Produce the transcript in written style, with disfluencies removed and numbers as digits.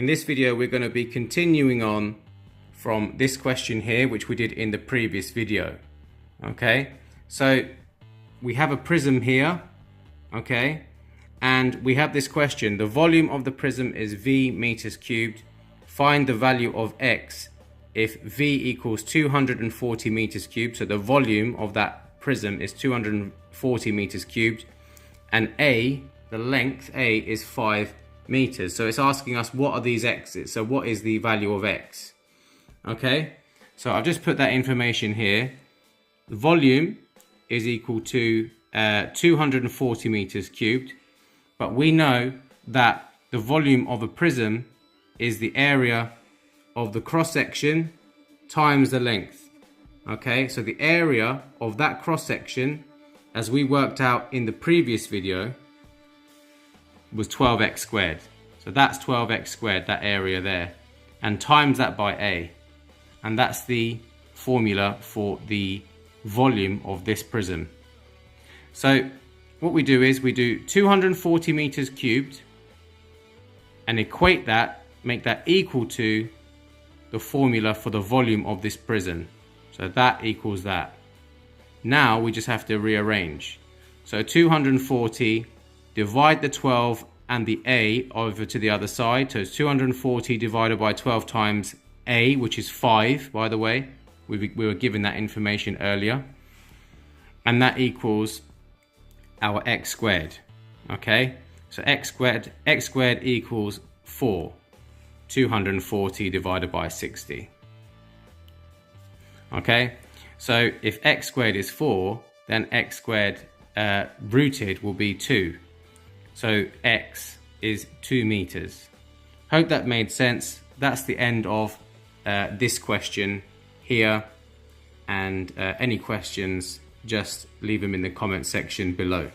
In this video, we're going to be continuing on from this question here, which we did in the previous video. Okay, so we have a prism here, okay, and we have this question. The volume of the prism is V meters cubed. Find the value of X if V equals 240 meters cubed. So the volume of that prism is 240 meters cubed, and A, the length A, is 5 meters. So it's asking us, what are these X's? So what is the value of X? Okay, so I've just put that information here. The volume is equal to 240 meters cubed, but we know that the volume of a prism is the area of the cross section times the length. Okay, so the area of that cross section, as we worked out in the previous video, was 12x squared. So that's 12x squared, that area there, and times that by A. And that's the formula for the volume of this prism. So what we do is we do 240 meters cubed and equate that, make that equal to the formula for the volume of this prism. So that equals that. Now we just have to rearrange. So 240, divide the 12 and the A over to the other side. So it's 240 divided by 12 times A, which is 5, by the way. We were given that information earlier. And that equals our X squared. Okay, so X squared equals 4. 240 divided by 60. Okay, so if X squared is 4, then X squared rooted will be 2. So X is 2 meters. Hope that made sense. That's the end of this question here. And any questions, just leave them in the comment section below.